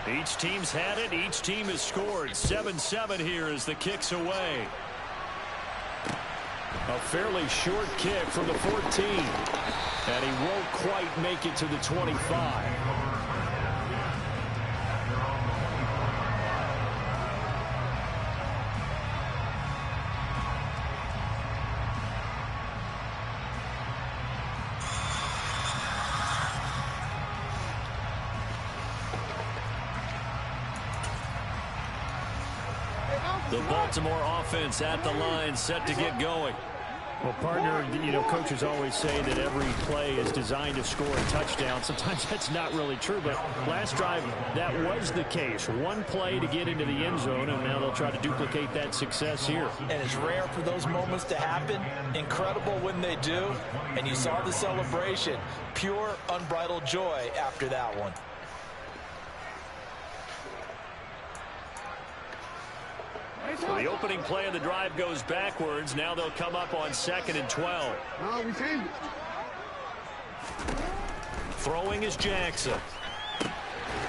Each team's had it. Each team has scored. 7-7 here as the kick's away. A fairly short kick from the 14. And he won't quite make it to the 25. The Baltimore offense at the line, set to get going. Well, partner, you know, coaches always say that every play is designed to score a touchdown. Sometimes that's not really true, but last drive, that was the case. One play to get into the end zone, and now they'll try to duplicate that success here. And it's rare for those moments to happen. Incredible when they do. And you saw the celebration. Pure, unbridled joy after that one. So the opening play of the drive goes backwards. Now they'll come up on 2nd and 12. No, we changed it. Throwing is Jackson.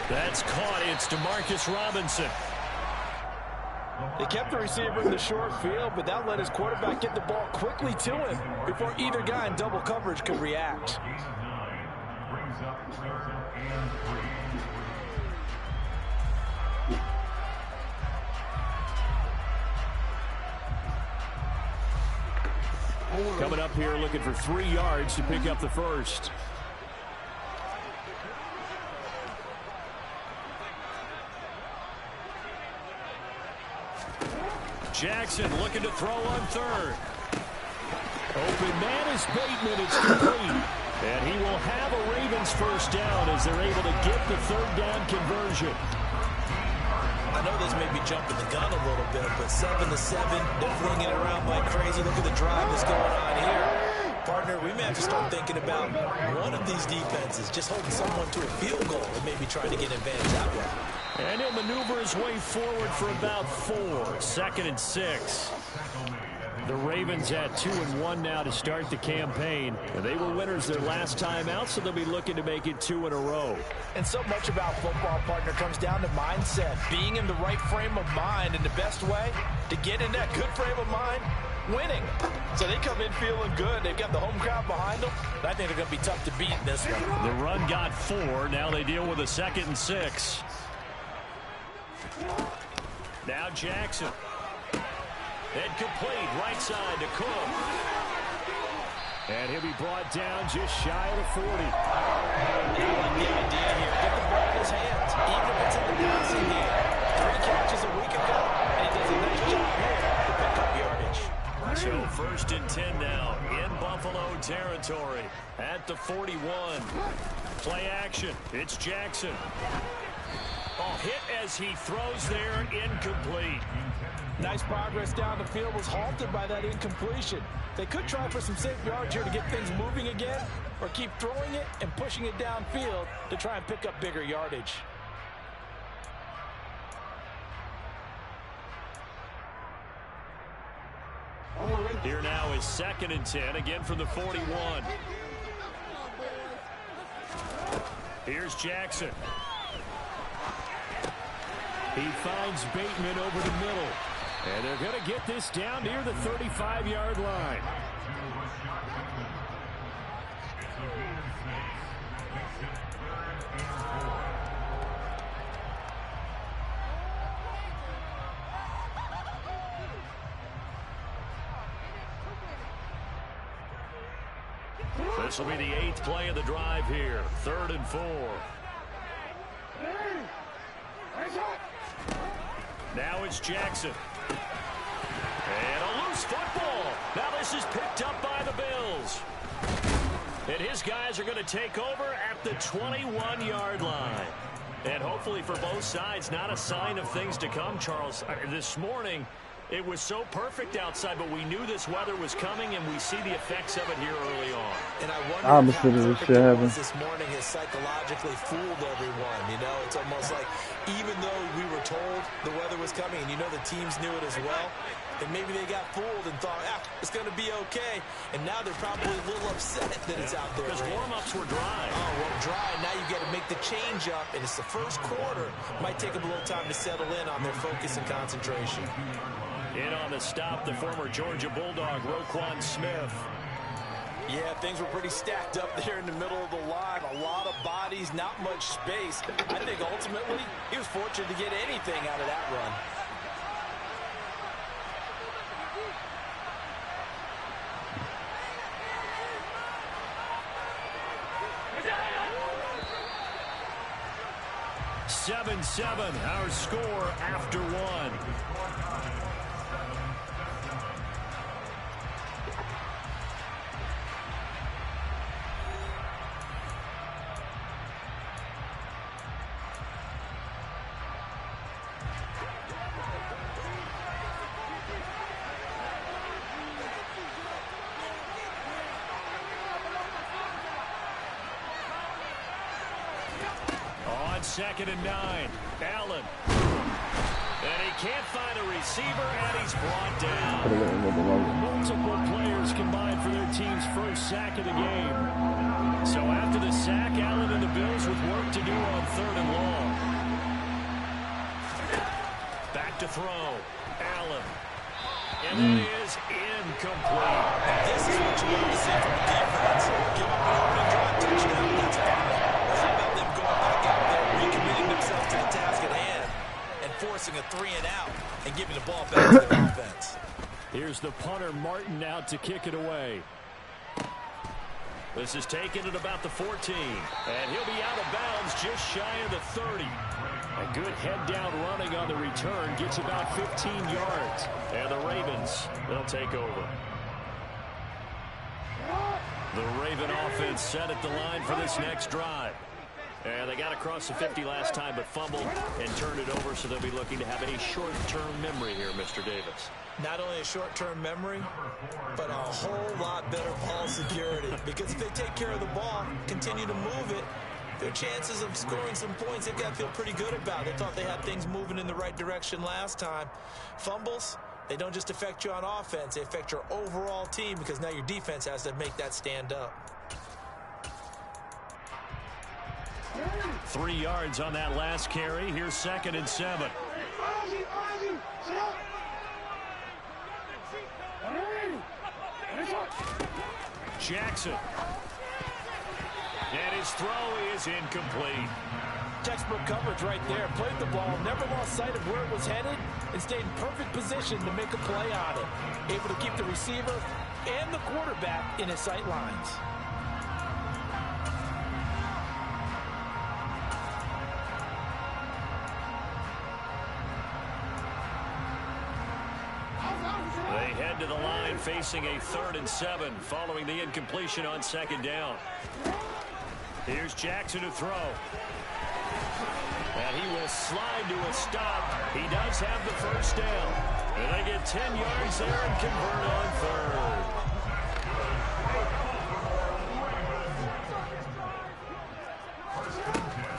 That's caught. It's DeMarcus Robinson. They kept the receiver in the short field, but that let his quarterback get the ball quickly to him before either guy in double coverage could react. Coming up here looking for 3 yards to pick up the first. Jackson looking to throw on 3rd. Open man is Bateman. It's complete. And he will have a Ravens first down as they're able to get the 3rd down conversion. I know this may be jumping the gun a little bit, but 7-7, they're flinging it around like crazy. Look at the drive that's going on here. Partner, we may have to start thinking about one of these defenses just holding someone to a field goal and maybe trying to get advantage that way. And he'll maneuver his way forward for about 4. 2nd and 6. The Ravens at 2-1 now to start the campaign. And they were winners their last time out, so they'll be looking to make it 2 in a row. And so much about football, partner, comes down to mindset. Being in the right frame of mind, and the best way to get in that good frame of mind, winning. So they come in feeling good. They've got the home crowd behind them. I think they're going to be tough to beat in this one. The run got 4. Now they deal with a 2nd and 6. Now Jackson. Incomplete, right side to Cook. And he'll be brought down just shy of the 40. I like the idea here. Get the ball in his hands, even if it's in the passing game. 3 catches a week ago, and he does a nice job here to pick up yardage. So 1st and 10 now in Buffalo territory at the 41. Play action. It's Jackson. Oh, hit as he throws there, incomplete. Nice progress down the field, was halted by that incompletion. They could try for some safe yards here to get things moving again, or keep throwing it and pushing it downfield to try and pick up bigger yardage. Here now is 2nd and 10, again from the 41. Here's Jackson. He finds Bateman over the middle. And they're going to get this down near the 35-yard line. This will be the 8th play of the drive here. 3rd and 4. Now it's Jackson. And a loose football. Now this is picked up by the Bills. And his guys are going to take over at the 21-yard line. And hopefully for both sides, not a sign of things to come, Charles. This morning, it was so perfect outside, but we knew this weather was coming, and we see the effects of it here early on. And I wonder if how perfect it was this morning has psychologically fooled everyone. You know, it's almost like even though we were told the weather was coming, and you know the teams knew it as well, and maybe they got fooled and thought, it's going to be okay. And now they're probably a little upset that it's out there. Because warm-ups were dry. Oh, well, dry. Now you got to make the change up, and it's the first quarter. Might take them a little time to settle in on their focus and concentration. In on the stop, the former Georgia Bulldog, Roquan Smith. Yeah, things were pretty stacked up there in the middle of the line. A lot of bodies, not much space. I think ultimately he was fortunate to get anything out of that run. Seven, our score after one. Second and 9. Allen. And he can't find a receiver, and he's brought down. Multiple players combined for their team's first sack of the game. So after the sack, Allen and the Bills with work to do on 3rd and long. Back to throw. Allen. And that is incomplete. This is what you want to see from the defense. Give up an open drive touchdown. That's fine. How about them going back out there, recommitting themselves to the task at hand, and forcing a 3-and-out and giving the ball back to their offense? Here's the punter, Martin, out to kick it away. This is taken at about the 14. And he'll be out of bounds just shy of the 30. A good head-down running on the return gets about 15 yards. And the Ravens, they'll take over. The Raven offense set at the line for this next drive. And they got across the 50 last time, but fumbled and turned it over, so they'll be looking to have a short-term memory here, Mr. Davis. Not only a short-term memory, but a whole lot better ball security. Because if they take care of the ball, continue to move it, their chances of scoring some points, they've got to feel pretty good about. They thought they had things moving in the right direction last time. Fumbles, they don't just affect you on offense, they affect your overall team, because now your defense has to make that stand up. 3 yards on that last carry. Here's 2nd and 7. Jackson. And his throw is incomplete. Textbook coverage right there. Played the ball, never lost sight of where it was headed, and stayed in perfect position to make a play on it. Able to keep the receiver and the quarterback in his sight lines. They head to the line facing a 3rd and 7 following the incompletion on 2nd down. Here's Jackson to throw. And he will slide to a stop. He does have the first down. And they get 10 yards there and convert on 3rd.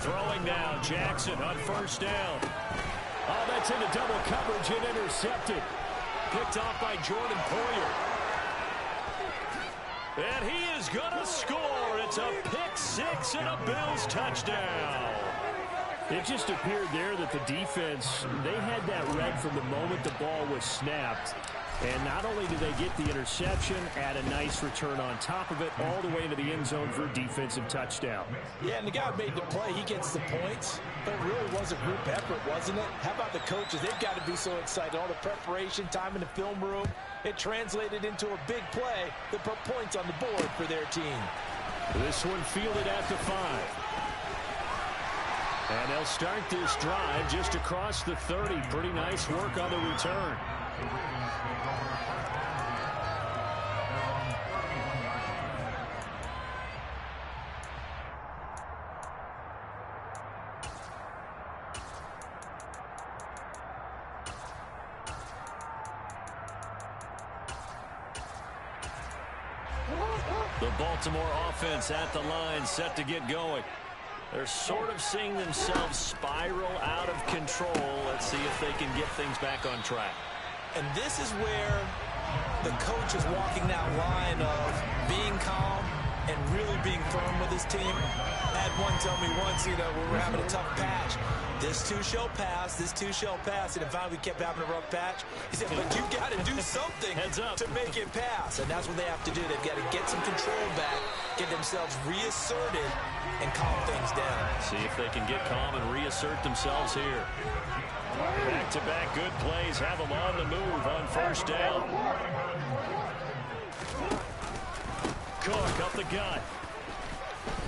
Throwing now, Jackson on 1st down. Oh, that's into double coverage and intercepted. Picked off by Jordan Poyer. And he is going to score. It's a pick 6 and a Bills touchdown. It just appeared there that the defense, they had that read from the moment the ball was snapped. And not only did they get the interception, add a nice return on top of it, all the way into the end zone for a defensive touchdown. Yeah, and the guy made the play. He gets the points. But it really was a group effort, wasn't it? How about the coaches? They've got to be so excited. All the preparation, time in the film room, it translated into a big play that put points on the board for their team. This one fielded at the 5. And they'll start this drive just across the 30. Pretty nice work on the return. The Baltimore offense at the line, set to get going. They're sort of seeing themselves spiral out of control. Let's see if they can get things back on track. And this is where the coach is walking that line of being calm and really being firm with his team. I had one tell me once, you know, when we were having a tough patch, this too shall pass, this too shall pass. And finally we kept having a rough patch. He said, but you got to do something to make it pass. And that's what they have to do. They've got to get some control back, get themselves reasserted, and calm things down. See if they can get calm and reassert themselves here. Back-to-back good plays have them on the move on first down. Cook up the gut.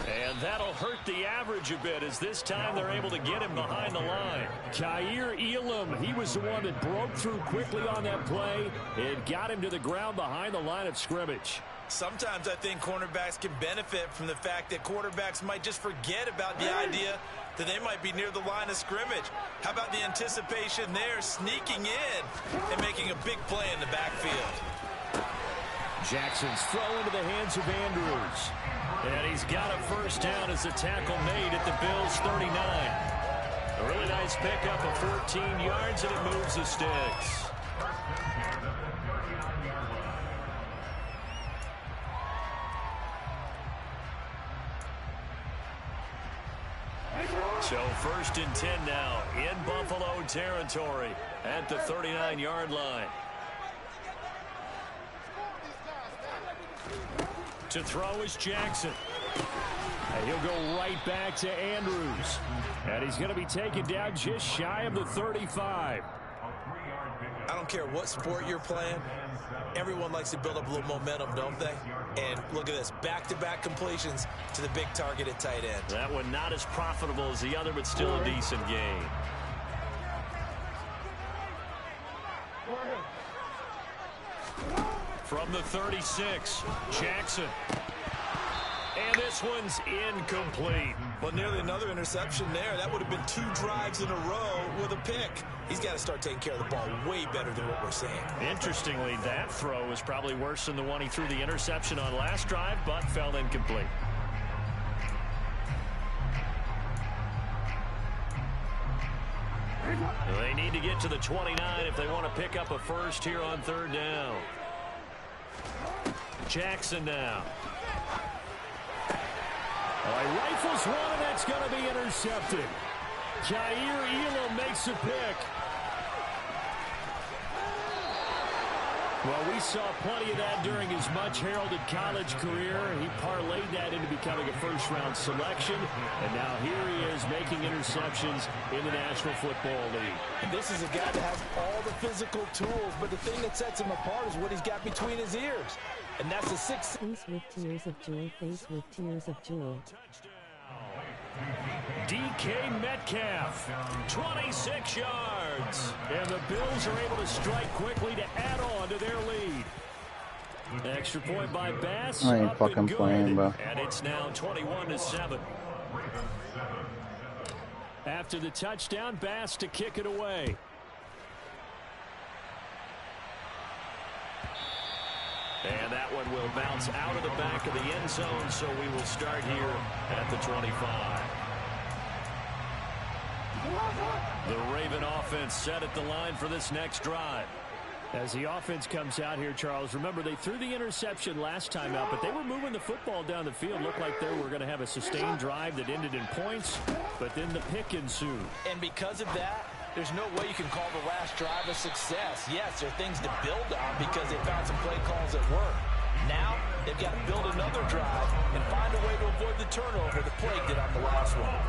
And that'll hurt the average a bit as this time they're able to get him behind the line. Kaiir Elam, he was the one that broke through quickly on that play and got him to the ground behind the line of scrimmage. Sometimes I think cornerbacks can benefit from the fact that quarterbacks might just forget about the idea that they might be near the line of scrimmage. How about the anticipation there, sneaking in and making a big play in the backfield? Jackson's throw into the hands of Andrews. And he's got a first down as the tackle made at the Bills' 39. A really nice pickup of 14 yards, and it moves the sticks. So first and 10 now in Buffalo territory at the 39-yard line. To throw is Jackson. And he'll go right back to Andrews. And he's going to be taken down just shy of the 35. I don't care what sport you're playing. Everyone likes to build up a little momentum, don't they? And look at this, back-to-back completions to the big target at tight end. That one not as profitable as the other, but still a decent gain. From the 36, Jackson. And this one's incomplete. Well, nearly another interception there. That would have been 2 drives in a row with a pick. He's got to start taking care of the ball way better than what we're seeing. Interestingly, that throw is probably worse than the one he threw the interception on last drive, but fell incomplete. They need to get to the 29 if they want to pick up a first here on third down. Jackson now. He rifles one, and that's going to be intercepted. Kaiir Elam makes a pick. Well, we saw plenty of that during his much-heralded college career. He parlayed that into becoming a first-round selection, and now here he is making interceptions in the National Football League. And this is a guy that has all the physical tools, but the thing that sets him apart is what he's got between his ears. And that's a 6. Face with tears of joy, face with tears of joy. DK Metcalf, 26 yards. And the Bills are able to strike quickly to add on to their lead. Extra point by Bass. I ain't fucking playing, bro. And it's now 21-7. After the touchdown, Bass to kick it away. And that one will bounce out of the back of the end zone, so we will start here at the 25. The Raven offense set at the line for this next drive. As the offense comes out here, Charles, remember they threw the interception last time out, but they were moving the football down the field. Looked like they were going to have a sustained drive that ended in points, but then the pick ensued. And because of that, there's no way you can call the last drive a success. Yes, there are things to build on because they found some play calls that work. Now, they've got to build another drive and find a way to avoid the turnover the Plague did on the last one.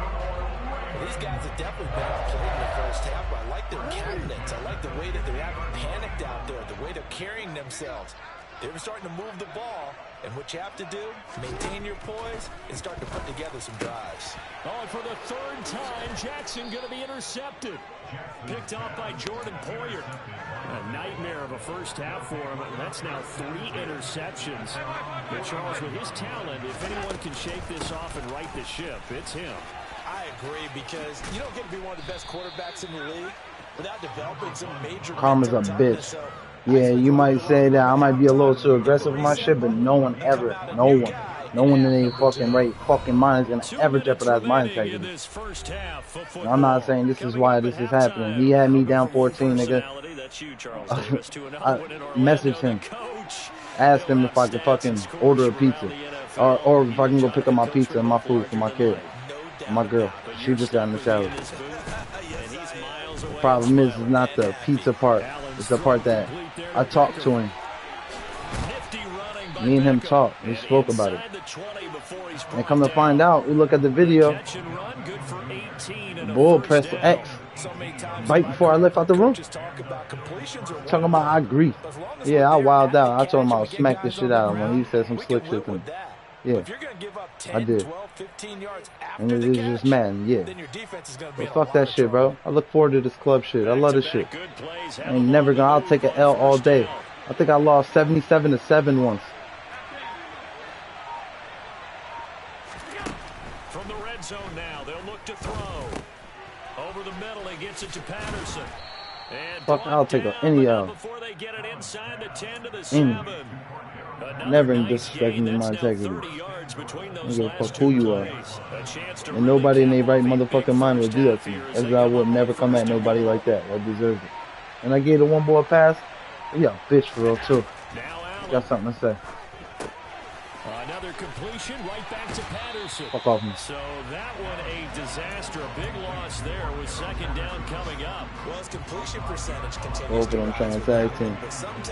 Well, these guys have definitely been outplayed in the first half, but I like their cabinets. I like the way that they're not panicked out there, the way they're carrying themselves. They're starting to move the ball, and what you have to do, maintain your poise and start to put together some drives. Oh, and for the third time, Jackson going to be intercepted. Picked off by Jordan Poyer. A nightmare of a first half for him. That's now 3 interceptions. But Charles, with his talent, if anyone can shake this off and right the ship, it's him. I agree, because you don't get to be one of the best quarterbacks in the league without developing some major Karma's a bitch. Yeah, you might say that I might be a little too aggressive with my shit, but no one ever, no one No one in their fucking right fucking mind is gonna ever jeopardize my integrity. And I'm not saying this is why this is happening. He had me down 14, nigga. I messaged him, asked him if I could fucking order a pizza, or if I can go pick up my pizza and my food for my kid, my girl. She just got in the shower. The problem is not the pizza part. It's the part that I talked to him. Me and him talked. We spoke about it. And come to find out, we look at the video. Bull pressed X right before I left out the room. Talking about I agree. Yeah, I wilded out. I told him I would smack this shit out of him when he said some slick shit to me. Yeah, I did. And it is just Madden, yeah. But fuck that shit, bro. I look forward to this club shit. I love this shit. I ain't never gonna. I'll take an L all day. I think I lost 77-7 once. From the red zone now, they'll look to throw. Over the middle, he gets it to Patterson. And fuck, I'll take any L. Before they get it inside the 10 to the 7. Never disrespecting my integrity. I don't give a fuck who you are. And nobody in their right motherfucking mind would do that to me. As I would never come at nobody like that. I deserve it. And I gave the one boy pass. Yeah, bitch for real too. Got something to say. Another completion right back to Patterson. Fuck off me. So that one a disaster. A big loss there with second down coming up. Well, his completion percentage continues to I'm trying to tag team.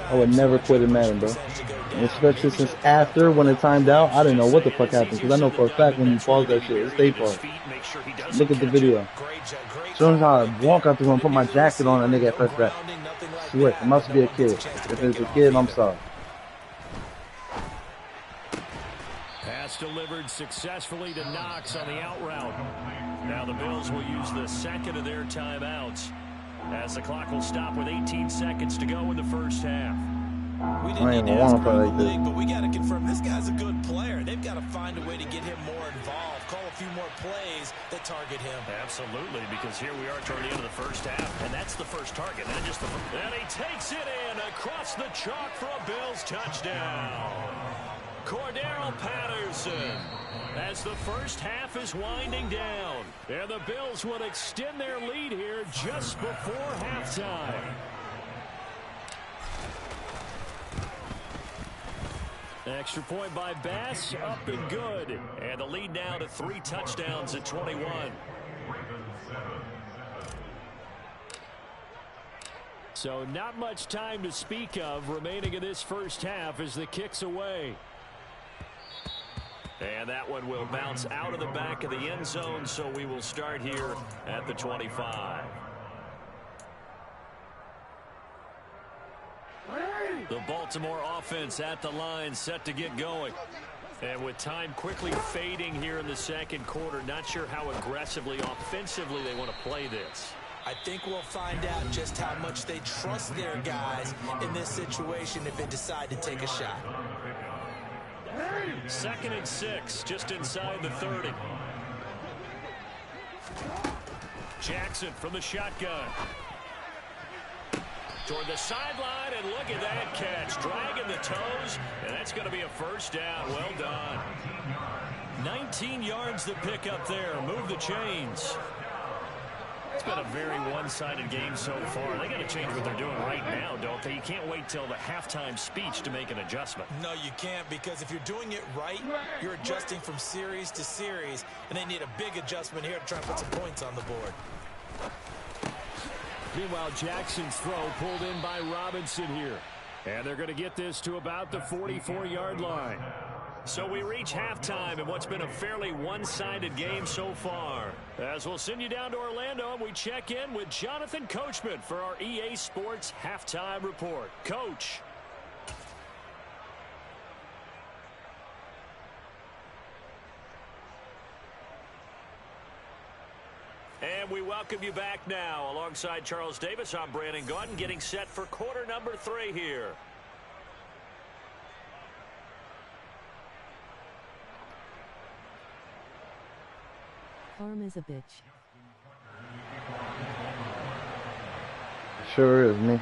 I would never quit in Madden, bro. And especially since after, when it timed out, I didn't know what the fuck happened. Because I know for a fact when you pause that shit, it stay paused. Look at the video. As soon as I walk out the room, put my jacket on, a nigga at first back. Swear, it must be a kid. If it's a kid, I'm sorry. Pass delivered successfully to Knox on the out route. Now the Bills will use the second of their timeouts as the clock will stop with 18 seconds to go in the first half. We didn't need to ask around the league, but we got to confirm this guy's a good player. They've got to find a way to get him more involved, call a few more plays that target him. Absolutely, because here we are toward the end of the first half, and that's the first target, not just the first. And he takes it in across the chalk for a Bills touchdown. Cordero Patterson, as the first half is winding down. And the Bills would extend their lead here just before halftime. Extra point by Bass, up and good. And the lead now to 3 touchdowns at 21. So not much time to speak of remaining in this first half as the kick's away. And that one will bounce out of the back of the end zone, so we will start here at the 25. The Baltimore offense at the line, set to get going. And with time quickly fading here in the second quarter, not sure how aggressively, offensively they want to play this. I think we'll find out just how much they trust their guys in this situation if they decide to take a shot. 2nd and 6, just inside the 30. Jackson from the shotgun. Toward the sideline, and look at that catch. Dragging the toes, and that's going to be a first down. Well done. 19 yards to pick up there. Move the chains. It's been a very one-sided game so far. They got to change what they're doing right now, don't they? You can't wait till the halftime speech to make an adjustment. No, you can't, because if you're doing it right, you're adjusting from series to series, and they need a big adjustment here to try and put some points on the board. Meanwhile, Jackson's throw pulled in by Robinson here. And they're going to get this to about the 44-yard line. So we reach halftime in what's been a fairly one-sided game so far. As we'll send you down to Orlando, and we check in with Jonathan Coachman for our EA Sports Halftime Report. Coach. And we welcome you back now. Alongside Charles Davis, I'm Brandon Gautin, getting set for quarter number 3 here. Farm is a bitch. Sure is me.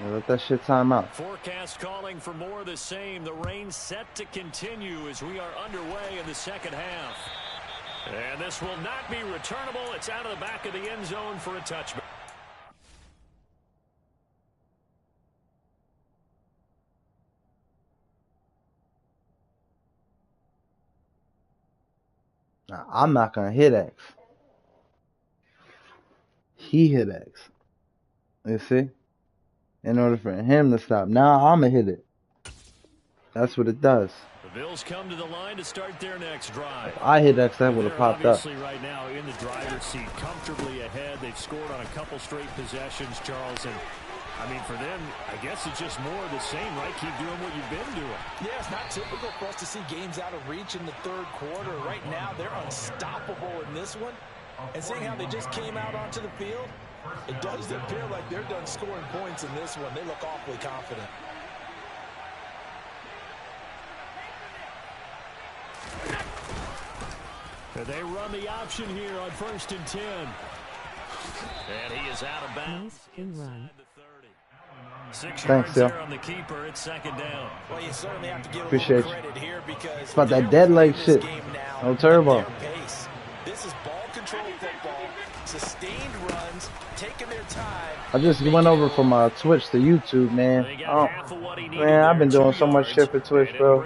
Yeah, let that shit time out. Forecast calling for more of the same. The rain set to continue as we are underway in the second half. And this will not be returnable. It's out of the back of the end zone for a touchback. Now, I'm not going to hit X. He hit X. You see? In order for him to stop. Now I'm going to hit it. That's what it does. The Bills come to the line to start their next drive. If I hit X, that would have popped up. Obviously right now in the driver's seat, comfortably ahead. They've scored on a couple straight possessions, Charles. And, I mean, for them, I guess it's just more of the same, right? Keep doing what you've been doing. Yeah, it's not typical for us to see games out of reach in the third quarter. Right now, they're unstoppable in this one. And seeing how they just came out onto the field, it does appear like they're done scoring points in this one. They look awfully confident. They run the option here on 1st and 10. And he is out of bounds. Nice run. 6 Thanks, yards there on the keeper. It's 2nd down. Well, you certainly have to give Appreciate a little credit here because it's about that dead leg shit. No turbo. This is ball control football, sustained runs, taking their time. I just went over from Twitch to YouTube, man. Man, I've been doing so much shit for Twitch, bro.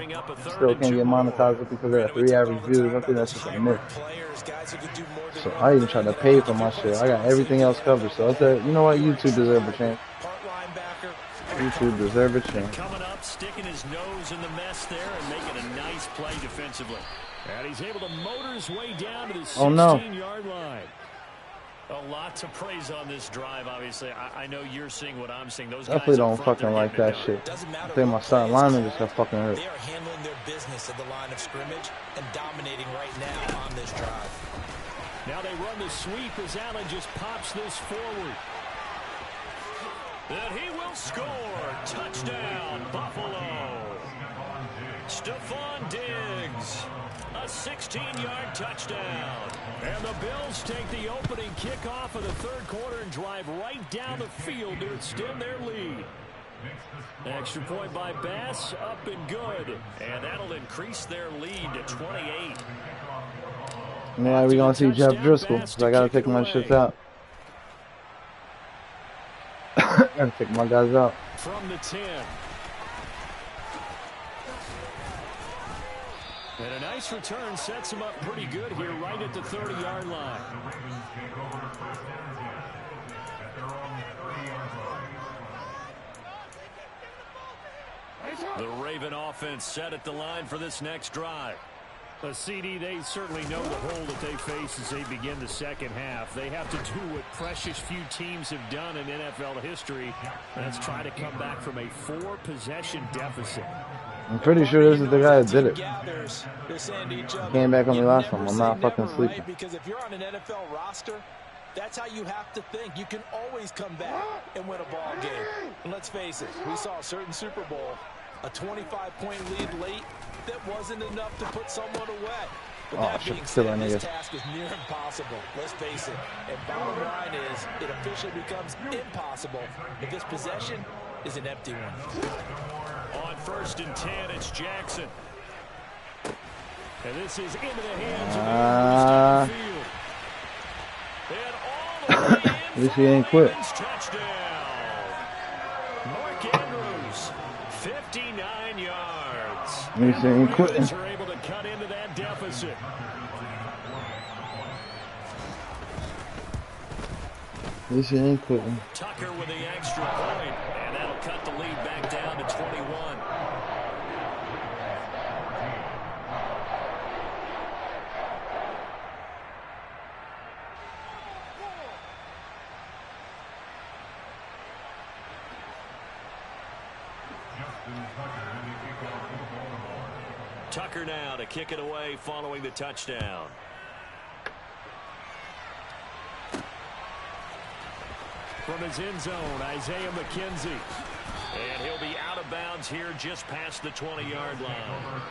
Still can't get monetized because I got 3 average views. I think that's just a myth. So I even tried to pay for my shit. I got everything else covered. So I said, you know what? YouTube deserves a chance. YouTube deserves a chance. Coming up, sticking his nose in the mess there and making a nice play defensively. And he's able to motor his way down to the 16-yard line. A lot to praise on this drive, obviously. I know you're seeing what I'm seeing. Those definitely don't fucking like that shit. I think my starting lineman just got fucking hurt. They are handling their business at the line of scrimmage and dominating right now on this drive. Now they run the sweep as Allen just pops this forward. And he will score. Touchdown, Buffalo. Stephon Diggs. A 16-yard touchdown. And the Bills take the opening kickoff of the third quarter and drive right down the field to extend their lead. Extra point by Bass, up and good. And that'll increase their lead to 28. Yeah, we're going to see Jeff Driscoll, because I got to take my shits out. Got to take my guys out. From the 10. And a nice return sets him up pretty good here right at the 30-yard line. The Raven offense set at the line for this next drive. A CD, they certainly know the hole that they face as they begin the second half. They have to do what precious few teams have done in NFL history. That's try to come back from a 4-possession deficit. I'm pretty sure this is the guy that did it. Came back on me last time. I'm not fucking sleeping. Because if you're on an NFL roster, that's how you have to think. You can always come back and win a ball game. And let's face it, we saw a certain Super Bowl, a 25-point lead late that wasn't enough to put someone away. But that being said, this task is near impossible. Let's face it. And bottom line is, it officially becomes impossible if this possession is an empty one. On 1st and 10, it's Jackson. And this is into the hands of the field. And all the way in This he ain't quit. Touchdown. Mark Andrews, 59 yards. This he ain't quitting. Bills are able to cut into that deficit. This he ain't quitting. Tucker with the extra point, and that'll cut the lead back down to 21. Tucker now to kick it away following the touchdown. From his end zone, Isaiah McKenzie. And he'll be out of bounds here just past the 20-yard line.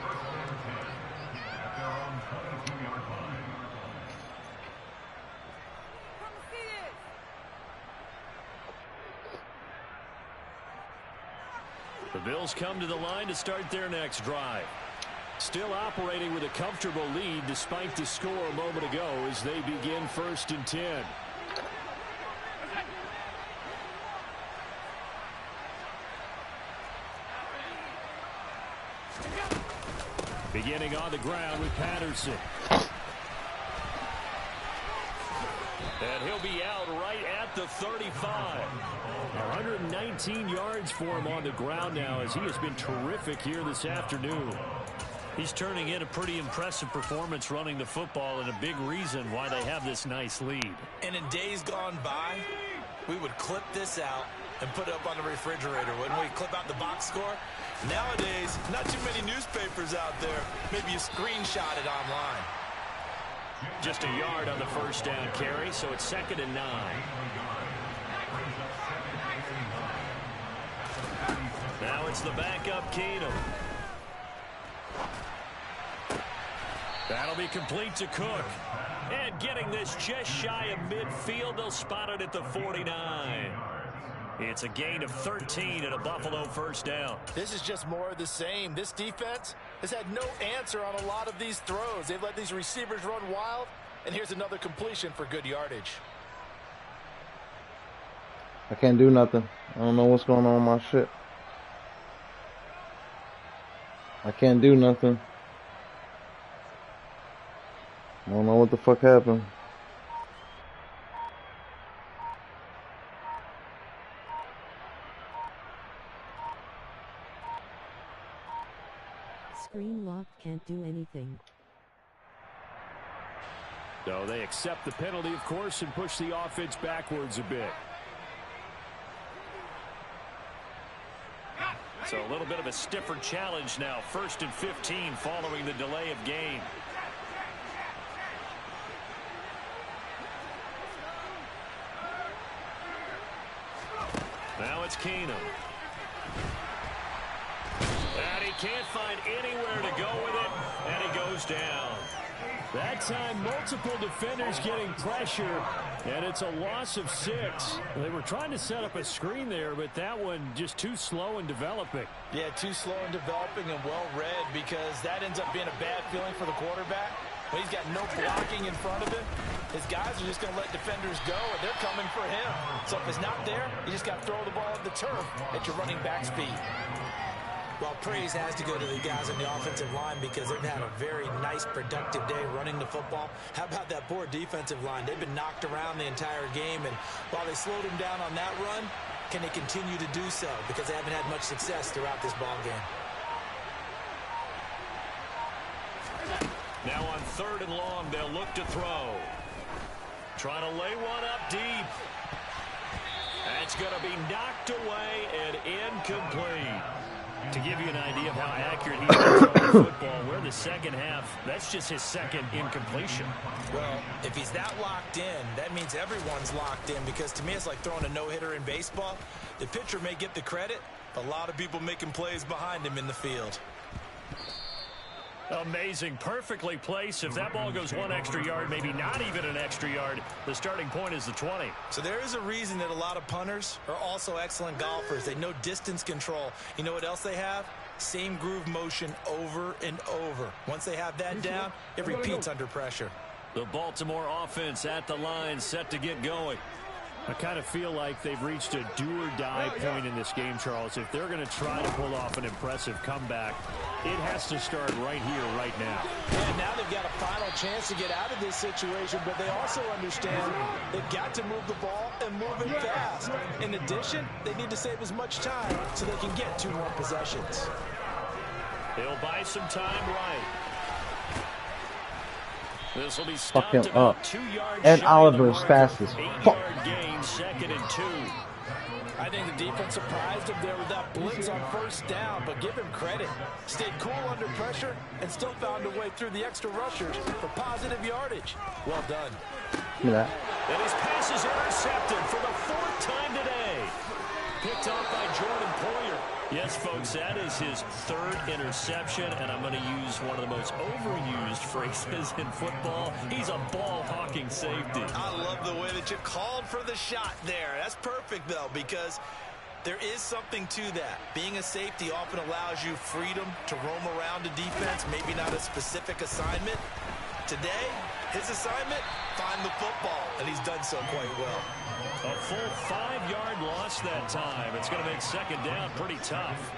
The Bills come to the line to start their next drive. Still operating with a comfortable lead despite the score a moment ago as they begin 1st and 10. Beginning on the ground with Patterson. And he'll be out right at the 35. 119 yards for him on the ground now as he has been terrific here this afternoon. He's turning in a pretty impressive performance running the football and a big reason why they have this nice lead. And in days gone by, we would clip this out and put it up on the refrigerator, wouldn't we? Clip out the box score. Nowadays, not too many newspapers out there. Maybe you screenshot it online. Just a yard on the first down carry, so it's 2nd and 9. Now it's the backup Keenum. That'll be complete to Cook. And getting this just shy of midfield, they'll spot it at the 49. It's a gain of 13 and a Buffalo first down. This is just more of the same. This defense has had no answer on a lot of these throws. They've let these receivers run wild, and here's another completion for good yardage. I can't do nothing. I don't know what's going on with my shit. I can't do nothing. I don't know what the fuck happened. Screen lock, can't do anything. So they accept the penalty, of course, and push the offense backwards a bit. So a little bit of a stiffer challenge now. 1st and 15 following the delay of game. Now it's Keenum. And he can't find anywhere to go with it, and he goes down. That time, multiple defenders getting pressure, and it's a loss of 6. They were trying to set up a screen there, but that one just too slow in developing. Yeah, too slow in developing and well read, because that ends up being a bad feeling for the quarterback. When he's got no blocking in front of him, his guys are just going to let defenders go, and they're coming for him. So if it's not there, you just got to throw the ball at the turf at your running back speed. Well, praise has to go to the guys on the offensive line because they've had a very nice, productive day running the football. How about that poor defensive line? They've been knocked around the entire game, and while they slowed them down on that run, can they continue to do so? Because they haven't had much success throughout this ball game. Now on 3rd and long, they'll look to throw. Trying to lay one up deep. That's going to be knocked away and incomplete. To give you an idea of how accurate he's been throwing the football, we're in the second half. That's just his 2nd incompletion. Well, if he's that locked in, that means everyone's locked in, because to me it's like throwing a no-hitter in baseball. The pitcher may get the credit, but a lot of people making plays behind him in the field. Amazing. Perfectly placed. If that ball goes 1 extra yard, maybe not even an extra yard, the starting point is the 20. So there is a reason that a lot of punters are also excellent golfers. They know distance control. You know what else they have? Same groove motion over and over. Once they have that down, it repeats under pressure. The Baltimore offense at the line, set to get going. I kind of feel like they've reached a do-or-die point in this game, Charles. If they're going to try to pull off an impressive comeback, it has to start right here, right now. And now they've got a final chance to get out of this situation, but they also understand they've got to move the ball and move it fast. In addition, they need to save as much time so they can get 2 more possessions. They'll buy some time right. This will be stopped Fuck him about up. 2 yards. And Oliver's fast as fuck. 8-yard gain, 2nd and 2. I think the defense surprised him there with that blitz on 1st down, but give him credit. Stayed cool under pressure and still found a way through the extra rushers for positive yardage. Well done. Look at that. And his pass is intercepted for the 4th time today. Picked off by Jordan Poyer. Yes, folks, that is his 3rd interception, and I'm going to use one of the most overused phrases in football. He's a ball-hawking safety. I love the way that you called for the shot there. That's perfect, though, because There is something to that. Being a safety often allows you freedom to roam around the defense, maybe not a specific assignment. Today, his assignment, find the football, and he's done so quite well. A full 5-yard loss that time. It's going to make second down pretty tough.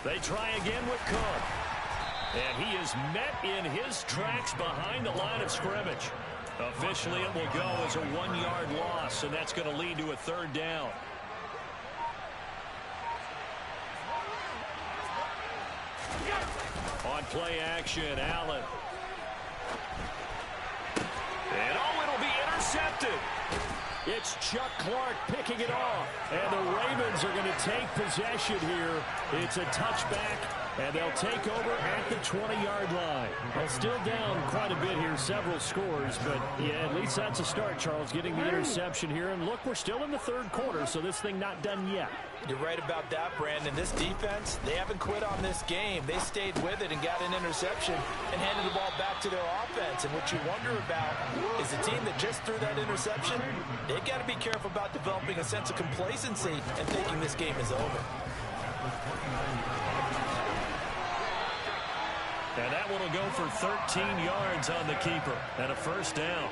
They try again with Cook. And he is met in his tracks behind the line of scrimmage. Officially, it will go as a 1-yard loss, and that's going to lead to a third down. On play action, Allen. And it'll be intercepted. It's Chuck Clark picking it off. And the Ravens are going to take possession here. It's a touchback, and they'll take over at the 20-yard line. Well, still down quite a bit here, several scores, but yeah, at least that's a start, Charles, getting the interception here. And look, we're still in the third quarter, so this thing not done yet. You're right about that, Brandon. This defense, they haven't quit on this game. They stayed with it and got an interception and handed the ball back to their offense. And what you wonder about is a team that just threw that interception, they've got to be careful about developing a sense of complacency and thinking this game is over. And that one will go for 13 yards on the keeper and a first down.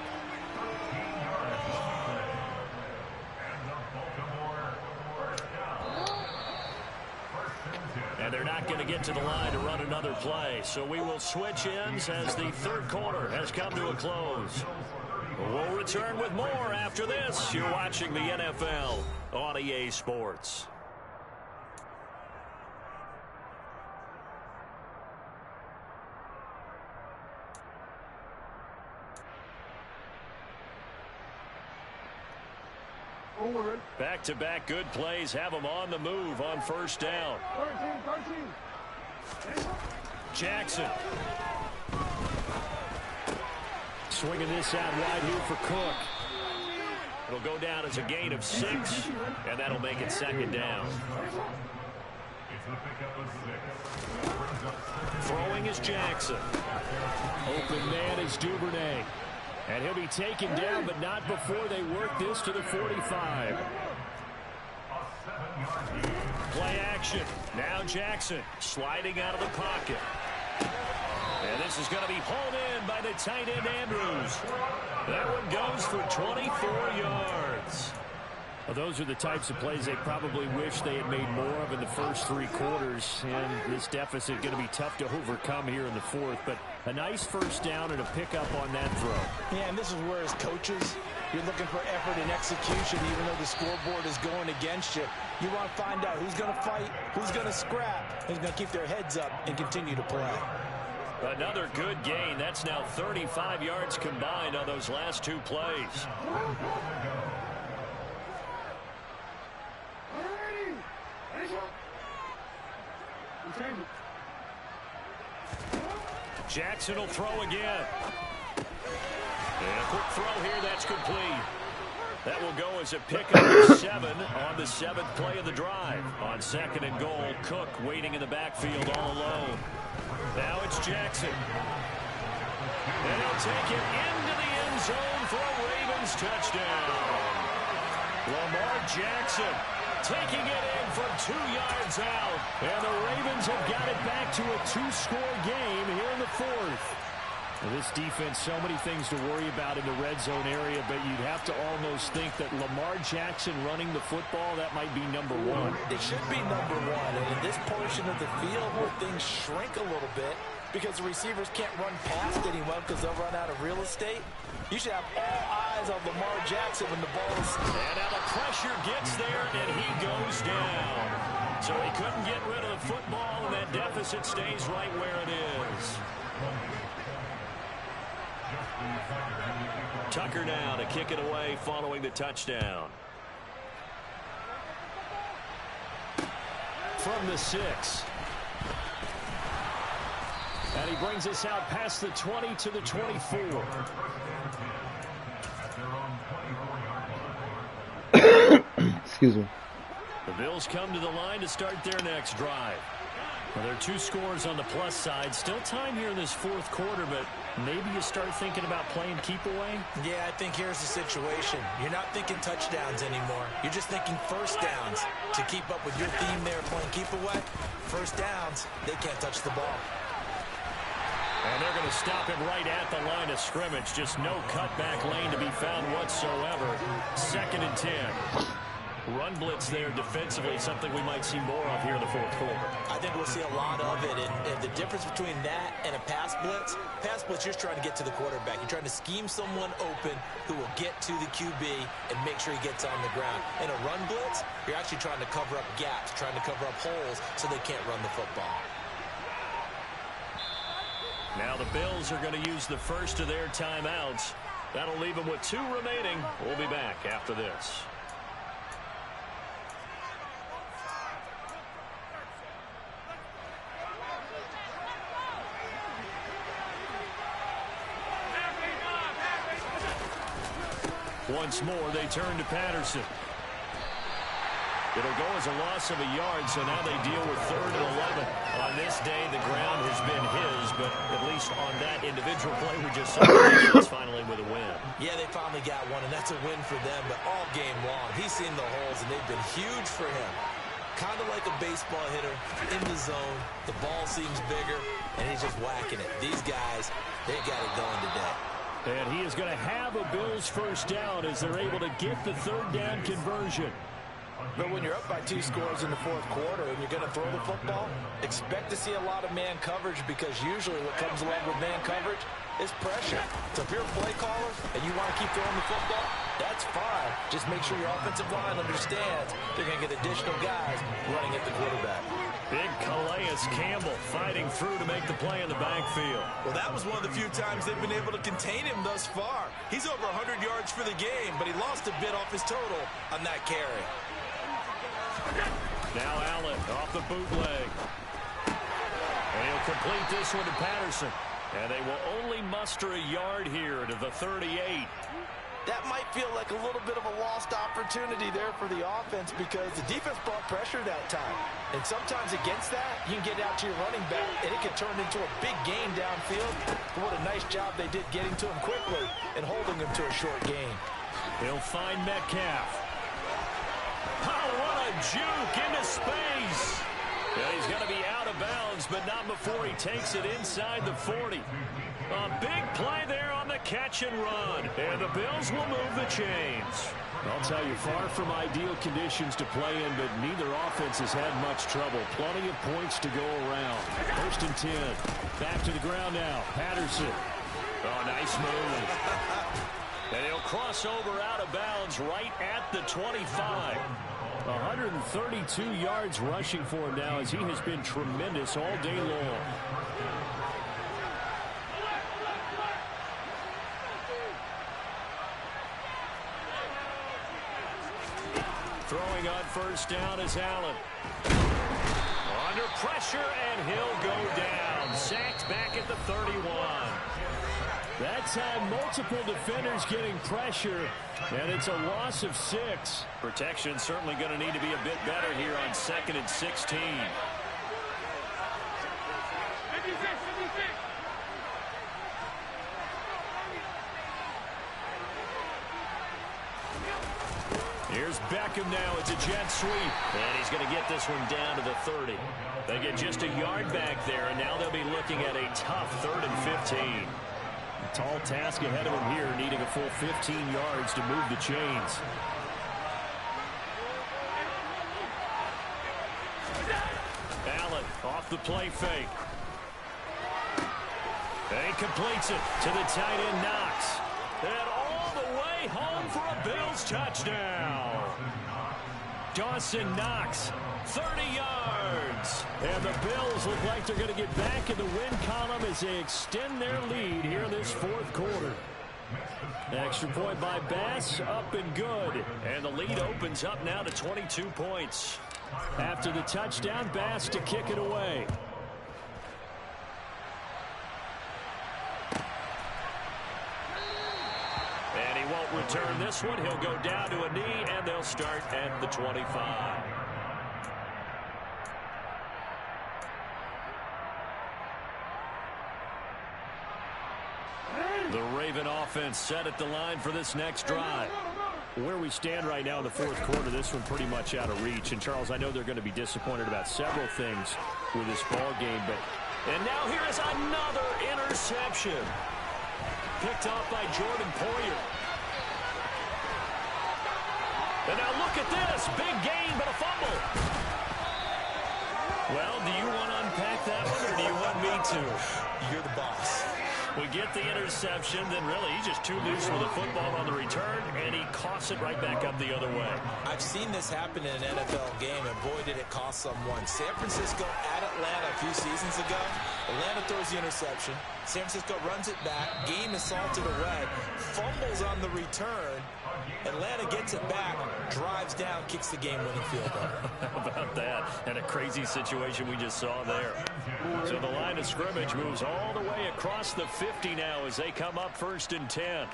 And they're not going to get to the line to run another play. So we will switch ends as the third quarter has come to a close. We'll return with more after this. You're watching the NFL on EA Sports. Back-to-back good plays have them on the move on first down. 13. Jackson. Swinging this out wide here for Cook. It'll go down as a gain of 6, and that'll make it second down. Throwing is Jackson. Open man is Duvernay. And he'll be taken down, but not before they work this to the 45. Play action. Now Jackson sliding out of the pocket. And this is going to be hauled in by the tight end Andrews. That one goes for 24 yards. Well, those are the types of plays they probably wish they had made more of in the first 3 quarters. And this deficit going to be tough to overcome here in the fourth. But a nice first down and a pickup on that throw. Yeah, and this is where as coaches, you're looking for effort and execution, even though the scoreboard is going against you. You want to find out who's going to fight, who's going to scrap, who's going to keep their heads up and continue to play. Another good gain. That's now 35 yards combined on those last 2 plays. Jackson will throw again. And a quick throw here, that's complete. That will go as a pickup of 7 on the 7th play of the drive. On 2nd and goal, Cook waiting in the backfield all alone. Now it's Jackson. And he'll take it into the end zone for a Ravens touchdown. Lamar Jackson taking it in from 2 yards out. And the Ravens have got it back to a 2-score game here in the fourth. Well, this defense, so many things to worry about in the red zone area, but you'd have to almost think that Lamar Jackson running the football, that might be number 1. It should be number 1. And in this portion of the field where things shrink a little bit because the receivers can't run past anyone because they'll run out of real estate, you should have all eyes on Lamar Jackson when the ball is... And now the pressure gets there, and he goes down. So he couldn't get rid of the football, and that deficit stays right where it is. Tucker now to kick it away following the touchdown. From the 6. And he brings us out past the 20 to the 24. Excuse me. The Bills come to the line to start their next drive. Well, there are 2 scores on the plus side. Still time here in this fourth quarter, but maybe you start thinking about playing keep away? Yeah, I think here's the situation. You're not thinking touchdowns anymore. You're just thinking first downs. To keep up with your theme there playing keep away, first downs, they can't touch the ball. And they're going to stop him right at the line of scrimmage. Just no cutback lane to be found whatsoever. 2nd and 10. Run blitz there defensively, something we might see more of here in the fourth quarter. I think we'll see a lot of it, and the difference between that and a pass blitz, you're trying to get to the quarterback. You're trying to scheme someone open who will get to the QB and make sure he gets on the ground. In a run blitz, you're actually trying to cover up gaps, trying to cover up holes so they can't run the football. Now the Bills are going to use the first of their timeouts. That'll leave them with 2 remaining. We'll be back after this. Once more, they turn to Patterson. It'll go as a loss of a yard, so now they deal with 3rd and 11. On this day, the ground has been his, but at least on that individual play we just saw, he's finally with a win. Yeah, they finally got one, and that's a win for them, but all game long, he's seen the holes, and they've been huge for him. Kind of like a baseball hitter in the zone. The ball seems bigger, and he's just whacking it. These guys, they got it going today. And he is going to have a Bills first down as they're able to get the 3rd down conversion. But when you're up by 2 scores in the fourth quarter and you're going to throw the football, expect to see a lot of man coverage, because usually what comes along with man coverage is pressure. So if you're a play caller and you want to keep throwing the football, that's fine. Just make sure your offensive line understands they're going to get additional guys running at the quarterback. Big Calais Campbell fighting through to make the play in the backfield. Well, that was one of the few times they've been able to contain him thus far. He's over 100 yards for the game, but he lost a bit off his total on that carry. Now Allen off the bootleg. And he'll complete this one to Patterson. And they will only muster a yard here to the 38. That might feel like a little bit of a lost opportunity there for the offense, because the defense brought pressure that time. And sometimes against that, you can get out to your running back, and it can turn into a big gain downfield. But what a nice job they did getting to him quickly and holding him to a short gain. He'll find Metcalf. Oh, what a juke into space. Yeah, he's going to be out of bounds, but not before he takes it inside the 40. A big play there on the catch and run. And the Bills will move the chains. I'll tell you, far from ideal conditions to play in, but neither offense has had much trouble. Plenty of points to go around. 1st and 10. Back to the ground now. Patterson. Oh, nice move. And he'll cross over out of bounds right at the 25. 132 yards rushing for him now, as he has been tremendous all day long. Throwing on first down is Allen. Under pressure, and he'll go down. Sacked back at the 31. That time, multiple defenders getting pressure, and it's a loss of 6. Protection certainly going to need to be a bit better here on 2nd and 16. Here's Beckham now. It's a jet sweep. And he's going to get this one down to the 30. They get just a yard back there, and now they'll be looking at a tough 3rd and 15. A tall task ahead of him here, needing a full 15 yards to move the chains. Allen off the play fake. And he completes it to the tight end, Knox. And all the way home for a Bills touchdown. Dawson Knox, 30 yards. And the Bills look like they're going to get back in the win column as they extend their lead here in this fourth quarter. Extra point by Bass, up and good. And the lead opens up now to 22 points. After the touchdown, Bass to kick it away. And he won't return this one. He'll go down to a knee, and they'll start at the 25. The Raven offense set at the line for this next drive. Where we stand right now in the fourth quarter, this one pretty much out of reach. And, Charles, I know they're going to be disappointed about several things with this ball game. And now here is another interception. Picked off by Jordan Poyer. And now look at this. Big gain, but a fumble. Well, do you want to unpack that one, or do you want me to? You're the boss. We get the interception, then really he's just too loose with the football on the return, and he coughs it right back up the other way. I've seen this happen in an NFL game, and boy, did it cost someone. San Francisco at Atlanta a few seasons ago. Atlanta throws the interception. San Francisco runs it back. Game is salted away. Fumbles on the return. Atlanta gets it back, drives down, kicks the game-winning field goal. How about that? And a crazy situation we just saw there. So the line of scrimmage moves all the way across the 50 now as they come up 1st and 10.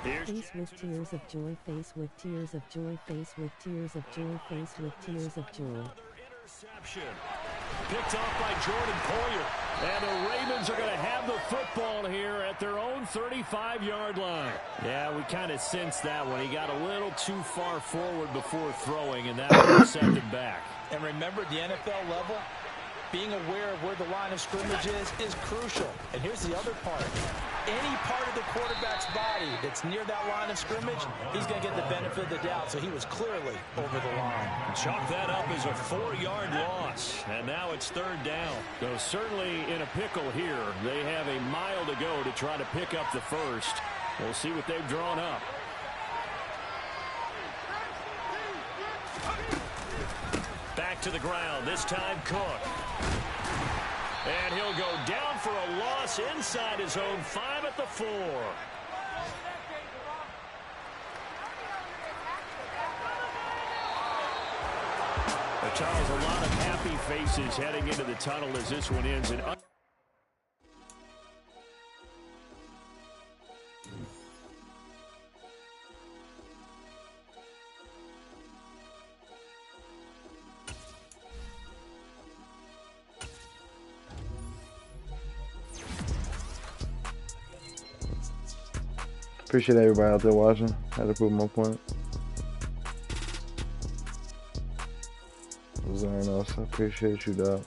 Face with tears of joy, face with tears of joy, face with tears of joy, face with tears of joy. Interception. Picked off by Jordan Poyer. And the Ravens are going to have the football here at their own 35-yard line. Yeah, we kind of sensed that one. He got a little too far forward before throwing, and that one sent him back. And remember, at the NFL level, being aware of where the line of scrimmage is crucial. And here's the other part. Any part of the quarterback's body that's near that line of scrimmage, he's going to get the benefit of the doubt. So he was clearly over the line. Chalk that up as a 4-yard loss. And now it's 3rd down. So certainly in a pickle here. They have a mile to go to try to pick up the first. We'll see what they've drawn up. Back to the ground. This time Cook. And he'll go down for a loss inside his own 5 at the 4. Charles, a lot of happy faces heading into the tunnel as this one ends. Appreciate everybody out there watching. Had to prove my point. Zarnos, I appreciate you, dog.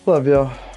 Love y'all.